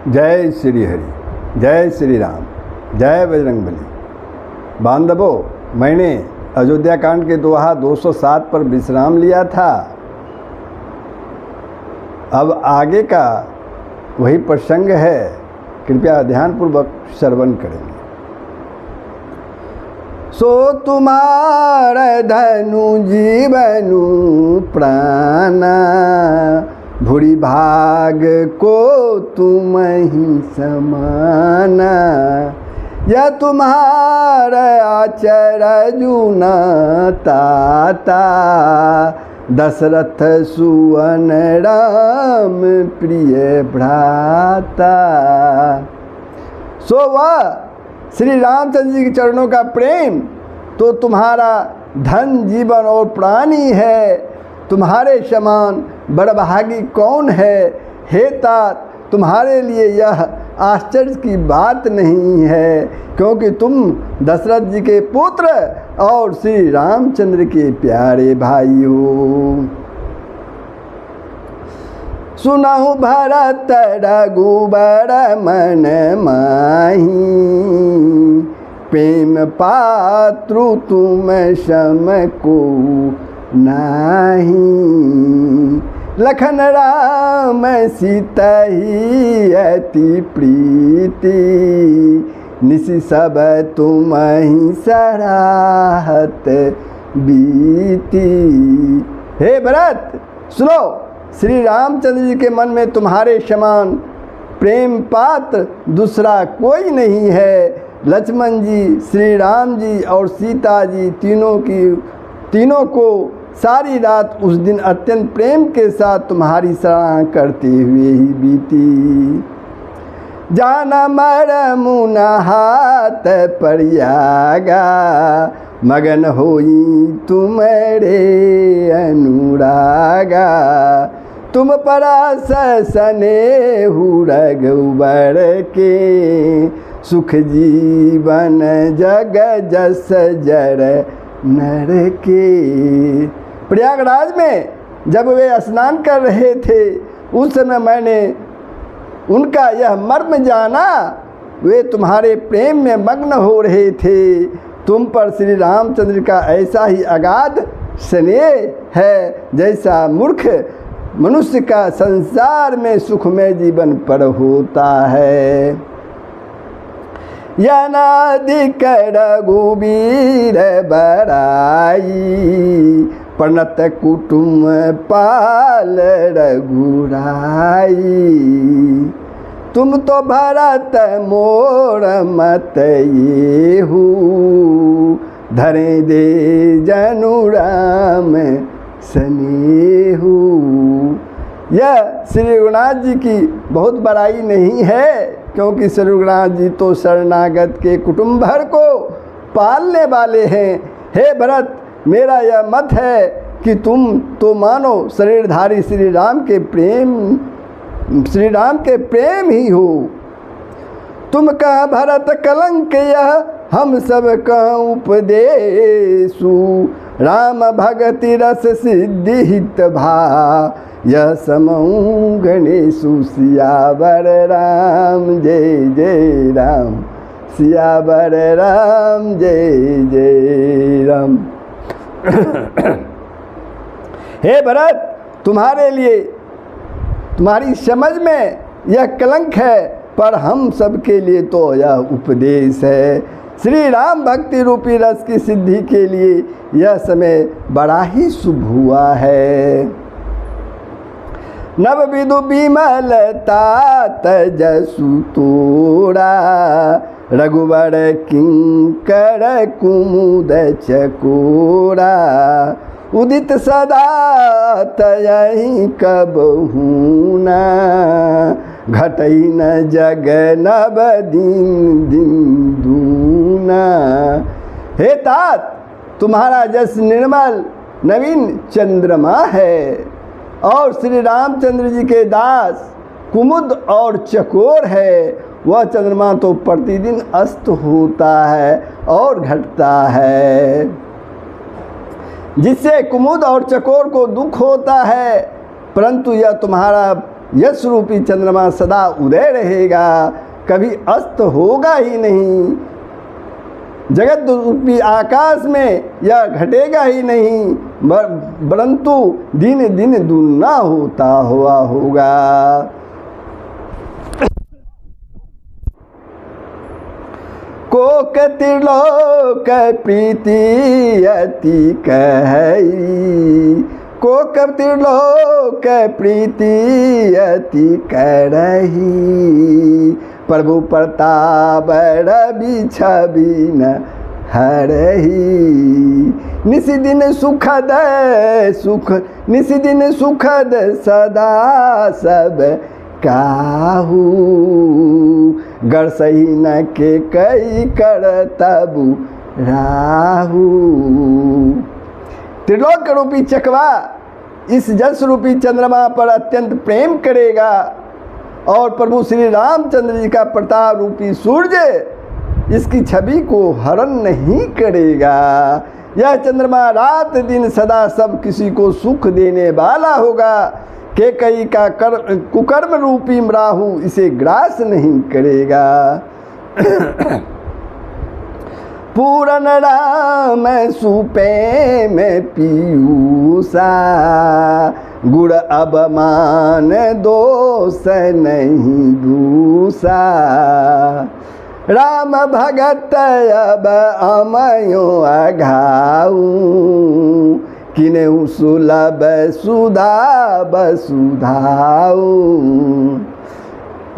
जय श्री हरि, जय श्री राम, जय बजरंगबली। बांधवों, मैंने अयोध्या कांड के दोहा 207 पर विश्राम लिया था। अब आगे का वही प्रसंग है, कृपया ध्यानपूर्वक श्रवण करेंगे। सो तुम्हारा धनु जीवनु प्राणा, भूरी भाग को तुम ही समाना। यह तुम्हारा आचरजुना ताता, दशरथ सुवन राम प्रिय भ्राता। सो वह श्री रामचंद्र जी के चरणों का प्रेम तो तुम्हारा धन जीवन और प्राणी है। तुम्हारे समान बड़भागी कौन है? हे तात, तुम्हारे लिए यह आश्चर्य की बात नहीं है, क्योंकि तुम दशरथ जी के पुत्र और श्री रामचंद्र के प्यारे भाई हो। सुनहु भरत रघुबर मन माही, प्रेम पात्रु तुम सम को नाही। लखन राम सीता ही अति प्रीति, निसि सब तुम ही सराहत बीती। हे भरत, सुनो, श्री रामचंद्र जी के मन में तुम्हारे समान प्रेम पात्र दूसरा कोई नहीं है। लक्ष्मण जी, श्री राम जी और सीता जी तीनों को सारी रात उस दिन अत्यंत प्रेम के साथ तुम्हारी सराहना करते हुए ही बीती। जाना मर मुना हाथ परियागा, मगन होई तुम्हारे अनुरागा। तुम परास स्नेहु रघुबर के, सुख जीवन जग जस जर नर के। प्रयागराज में जब वे स्नान कर रहे थे, उस समय मैंने उनका यह मर्म जाना। वे तुम्हारे प्रेम में मग्न हो रहे थे। तुम पर श्री रामचंद्र का ऐसा ही अगाध स्नेह है, जैसा मूर्ख मनुष्य का संसार में सुखमय जीवन पर होता है। यनादिक रघुबीर बराई, प्रणत कुटुम पाल रघुराई। तुम तो भरत मोर मत येहू, धरे दे जनु राम स्नेहू। यह श्री रघुनाथ जी की बहुत बड़ाई नहीं है, क्योंकि श्री रघुनाथ जी तो शरणागत के कुटुंब भर को पालने वाले हैं। हे भरत, मेरा यह मत है कि तुम तो मानो शरीरधारी श्री राम के प्रेम ही हो। तुम कह भरत कलंक यह हम सब का उपदेशु, राम भगति रस सिद्धि हित भा, यह समऊ गणेशु। सियावर राम जय जय राम, सियावर राम जय जय राम। हे भरत, तुम्हारे लिए तुम्हारी समझ में यह कलंक है, पर हम सबके लिए तो यह उपदेश है। श्री राम भक्ति रूपी रस की सिद्धि के लिए यह समय बड़ा ही शुभ हुआ है। नव विदु बिमल तात जसु तोरा, रघुवर किंकर कुमुद चकोरा। उदित सदा तयहि कबहूना, घटई न जग नव दिन दिन दूना। हे तात, तुम्हारा जस निर्मल नवीन चंद्रमा है, और श्री रामचंद्र जी के दास कुमुद और चकोर है। वह चंद्रमा तो प्रतिदिन अस्त होता है और घटता है, जिससे कुमुद और चकोर को दुख होता है। परंतु यह तुम्हारा यश रूपी चंद्रमा सदा उदय रहेगा, कभी अस्त होगा ही नहीं। जगत रूपी आकाश में यह घटेगा ही नहीं, परंतु दिन दिन दुगना होता हुआ होगा। कोक त्रिलोक प्रीति अति कहई, कोक त्रिलोक प्रीति अति करही, प्रभु प्रताप रवि छवि न हरही। निशिदिन सुखद सुख, निशिदिन सुखद सदा सब काहू, गर सही न के कई कर तबु राहु। त्रिलोक रूपी चकवा इस जस रूपी चंद्रमा पर अत्यंत प्रेम करेगा और प्रभु श्री रामचंद्र जी का प्रताप रूपी सूर्य इसकी छवि को हरण नहीं करेगा। यह चंद्रमा रात दिन सदा सब किसी को सुख देने वाला होगा। केकई का कुकर्म रूपी राहु इसे ग्रास नहीं करेगा। पूरन राम सुपे में पीयूषा, गुड़ अबमान दोष नहीं दूषा। राम भगत अब अमयो अघाऊ, किनेहु सुलभ सुधा बसुधाऊ।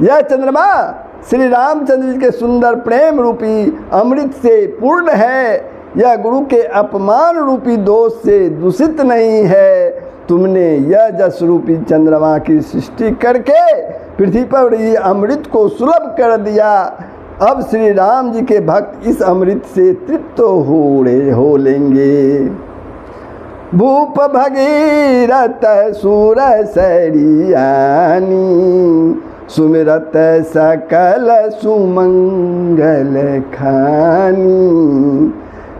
यह चंद्रमा श्री रामचंद्र जी के सुंदर प्रेम रूपी अमृत से पूर्ण है। यह गुरु के अपमान रूपी दोष से दूषित नहीं है। तुमने यह जस रूपी चंद्रमा की सृष्टि करके पृथ्वी पर ये अमृत को सुलभ कर दिया। अब श्री राम जी के भक्त इस अमृत से तृप्त हो लेंगे। भूप भगीरथ सुर सरियानी, सुमिरत सकल सुमंगल खानी।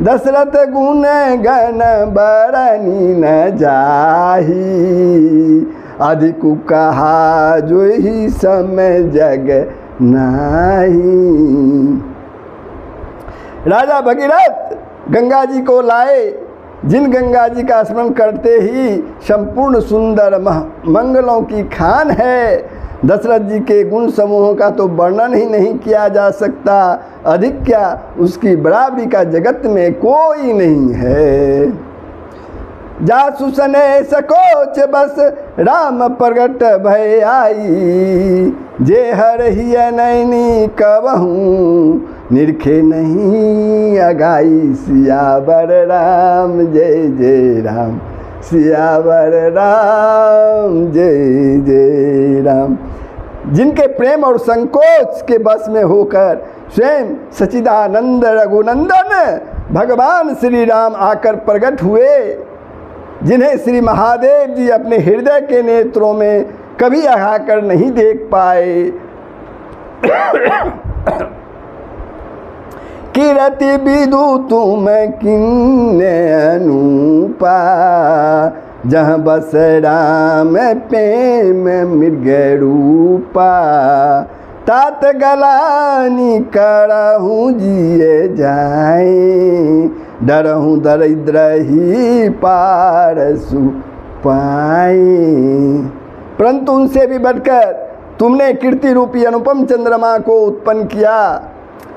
दशरथ गुण गण बरनी न जाही, अधिक कहा जो ही समय जग नाही। राजा भगीरथ गंगा जी को लाए, जिन गंगा जी का स्मरण करते ही संपूर्ण सुंदर मंगलों की खान है। दशरथ जी के गुण समूहों का तो वर्णन ही नहीं किया जा सकता, अधिक क्या उसकी बराबरी का जगत में कोई नहीं है। जासु सने सकोच बस राम प्रगट भय आई, जे हर हिय नैनी कबहूँ निरखे नहीं अगाई। सियावर राम जय जय राम, सियावर राम जय जय राम। जिनके प्रेम और संकोच के बस में होकर स्वयं सच्चिदानंद रघुनंदन भगवान श्री राम आकर प्रकट हुए, जिन्हें श्री महादेव जी अपने हृदय के नेत्रों में कभी अहाकर नहीं देख पाए। कीरति विदु तुम किन्ने अनूपा, जहाँ बस राम प्रेम मृग रूपा। तात गलानी करहूँ जिए जाए, डरहूँ दरिद्र ही पारसु पाए। परंतु उनसे भी बढ़कर तुमने कीर्ति रूपी अनुपम चंद्रमा को उत्पन्न किया,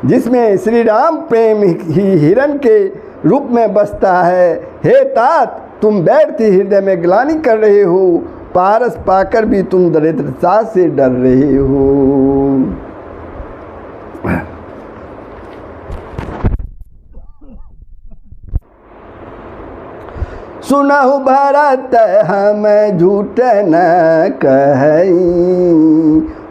जिसमें श्री राम प्रेम ही हिरण के रूप में बसता है। हे तात, तुम बैठती हृदय में ग्लानि कर रहे हो, पारस पाकर भी तुम दरिद्रता से डर रहे हो। सुनहु भरत हम झूठ न कहई,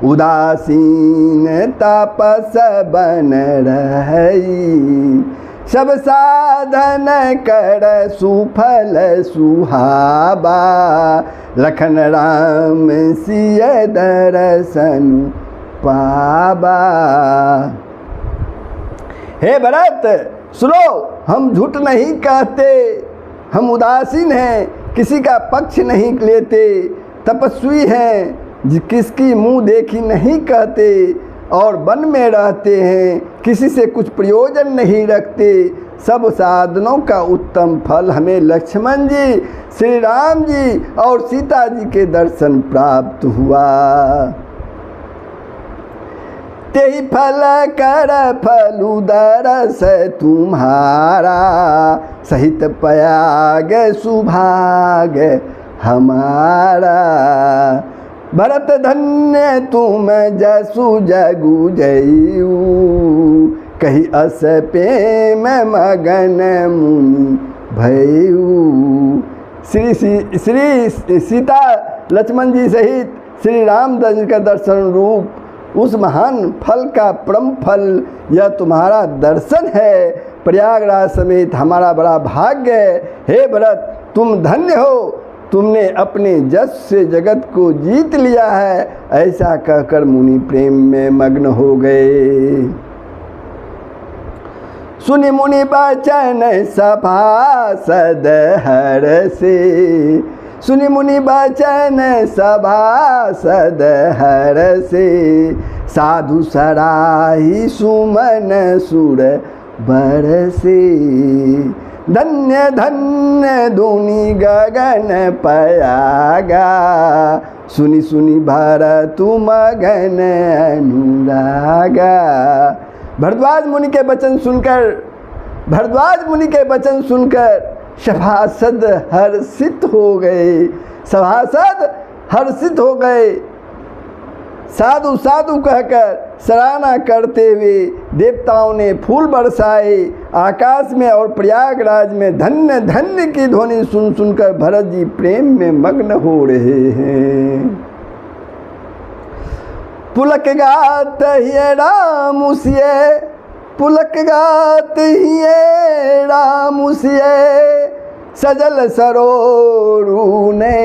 उदासीन तापस बन रहई। सब साधन कर सुफल सुहाबा, लखन राम सिय दर्शन पाबा। हे भरत सुनो, हम झूठ नहीं कहते, हम उदासीन हैं, किसी का पक्ष नहीं लेते, तपस्वी हैं, किसकी मुँह देखी नहीं कहते और वन में रहते हैं, किसी से कुछ प्रयोजन नहीं रखते। सब साधनों का उत्तम फल हमें लक्ष्मण जी, श्री राम जी और सीता जी के दर्शन प्राप्त हुआ। तेहि फल कर फलु दरस तुम्हारा, सहित पयाग सुभाग हमारा। भरत धन्य तुम जसु जगु जयू, कही अस प्रेम मगन मुनि भयू। श्री सीता लक्ष्मण जी सहित श्री रामचंद्र का दर्शन रूप उस महान फल का परम फल यह तुम्हारा दर्शन है। प्रयागराज समेत हमारा बड़ा भाग्य है। हे भरत, तुम धन्य हो, तुमने अपने जस से जगत को जीत लिया है। ऐसा कहकर मुनि प्रेम में मग्न हो गए। सुनि मुनि बचन सभासद हरसे, सुनि मुनि बचन सभासद हरसे। साधु सराही सुमन सुर बरसे, धन्य धन्य दुनि गगन पयागा। सुनि सुनि भरत मगन अनुरागा। भरद्वाज मुनि के वचन सुनकर सभासद हर्षित हो गए। सभासद हर्षित हो गए। साधु साधु कहकर सराहना करते हुए देवताओं ने फूल बरसाए आकाश में और प्रयागराज में धन्य धन्य की ध्वनि सुन सुनकर भरत जी प्रेम में मग्न हो रहे हैं। पुलक गात हिये राम सिये, पुलक गात हिये राम सिये। सजल सरोरु ने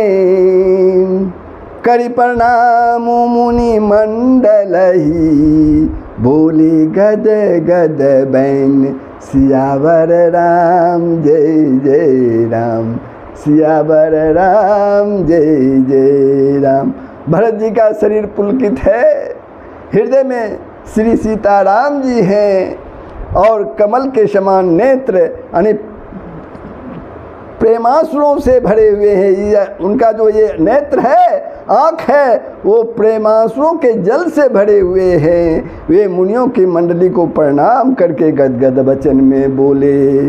करि प्रणाम मुनि मंडल ही। बोले गद गद बैन सियावर राम जय जय राम, सियावर राम जय जय राम। भरत जी का शरीर पुलकित है, हृदय में श्री सीताराम जी हैं और कमल के समान नेत्र यानी प्रेमाश्रुओं से भरे हुए हैं। उनका जो ये नेत्र है, आँख है, वो प्रेमाश्रुओं के जल से भरे हुए हैं। वे मुनियों की मंडली को प्रणाम करके गदगद वचन में बोले।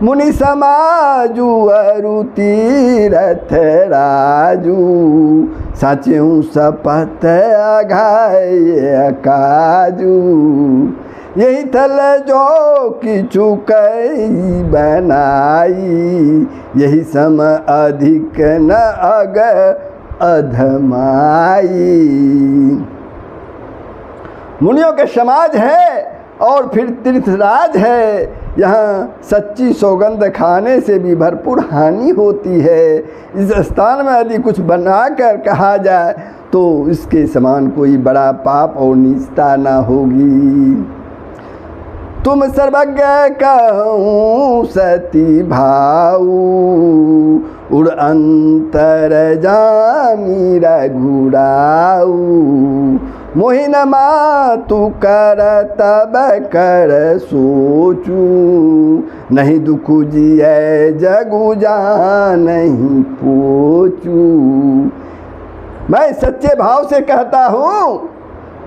मुनि समाजू अरु तीरथ राजू, साचेऊ सपथ अघाय काजू। यही थल जो किछु कई बनाई, यही सम अधिक न अग अधमाई। मुनियों के समाज है और फिर तीर्थराज है। यहाँ सच्ची सौगंध खाने से भी भरपूर हानि होती है। इस स्थान में यदि कुछ बनाकर कहा जाए तो इसके समान कोई बड़ा पाप और नीचता न होगी। तुम सर्वज्ञ कहूँ सती भाऊ, उड़ अंतर जामी रघुराऊ। मोहिन मातु कर तब कर सोचू, नहीं दुख जिये जगु जान नहीं पोचू। मैं सच्चे भाव से कहता हूँ,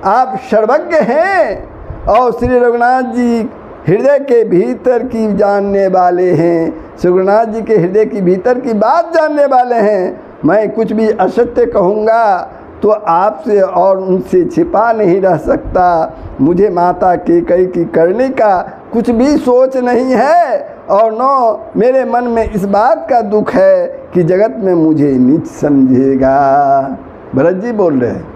आप सर्वज्ञ हैं और श्री रघुनाथ जी हृदय के भीतर की जानने वाले हैं। श्री रघुनाथ जी के हृदय की भीतर की बात जानने वाले हैं। मैं कुछ भी असत्य कहूँगा तो आपसे और उनसे छिपा नहीं रह सकता। मुझे माता कैकेयी की करने का कुछ भी सोच नहीं है और न मेरे मन में इस बात का दुख है कि जगत में मुझे नीच समझेगा। भरत जी बोल रहे हैं,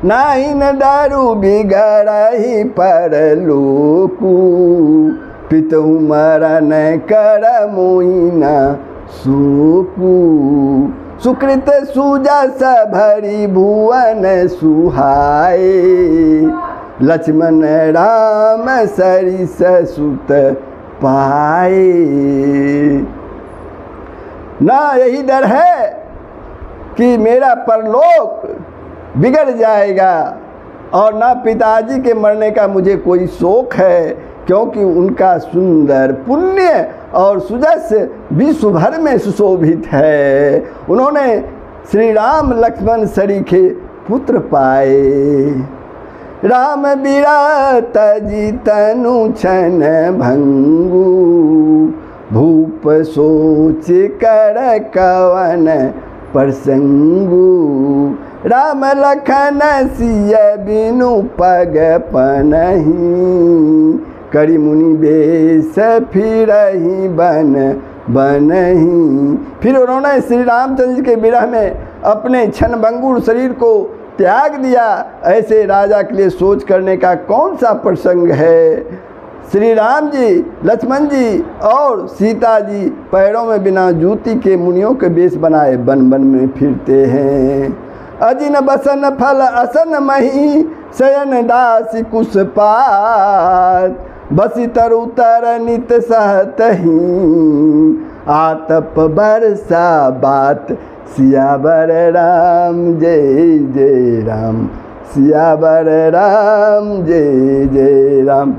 नाही न दारू बिगड़ही पर लोकू, पितहु मरन कर मोइना सोकू। सुकृत सुजस भरी भुवन सुहाए, लक्ष्मण राम सरिस सुत पाए। ना यही डर है कि मेरा परलोक बिगड़ जाएगा और ना पिताजी के मरने का मुझे कोई शोक है, क्योंकि उनका सुंदर पुण्य और सुजस विश्व भर में सुशोभित है। उन्होंने श्री राम लक्ष्मण सरीखे पुत्र पाए। राम बिरात जी तनु छन भंगु, भूप सोच कर कवन प्रसंगु। राम लखन सिय बिनु पग पनहि, करि मुनि बेश फिरहि बन बनहि। फिर उन्होंने श्री रामचंद्र जी के विरह में अपने क्षणभंगुर शरीर को त्याग दिया। ऐसे राजा के लिए सोच करने का कौन सा प्रसंग है। श्री राम जी, लक्ष्मण जी और सीता जी पैरों में बिना जूती के मुनियों के वेश बनाए वन वन में फिरते हैं। अजिन बसन फल असन मही, शयन दास कुश पात। बसी तरु तर नित सहतहि, आतप बरसा बात। सियावर राम जय जय राम, सियावर राम जय जय राम।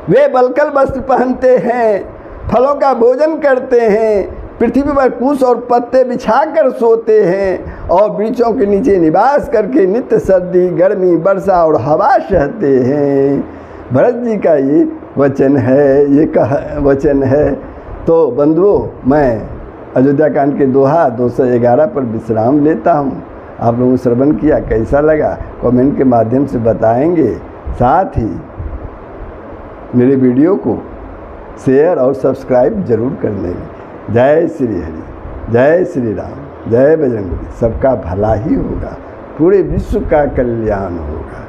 वे बलकल वस्त्र पहनते हैं, फलों का भोजन करते हैं, पृथ्वी पर कुश और पत्ते बिछाकर सोते हैं और वृक्षों के नीचे निवास करके नित्य सर्दी, गर्मी, वर्षा और हवा सहते हैं। भरत जी का ये वचन है, ये वचन है। तो बंधुओं, मैं अयोध्या कांड के दोहा 211 पर विश्राम लेता हूँ। आप लोगों ने श्रवण किया, कैसा लगा कमेंट के माध्यम से बताएंगे। साथ ही मेरे वीडियो को शेयर और सब्सक्राइब जरूर कर लेंगे। जय श्री हरि, जय श्री राम, जय बजरंगबली। सबका भला ही होगा, पूरे विश्व का कल्याण होगा।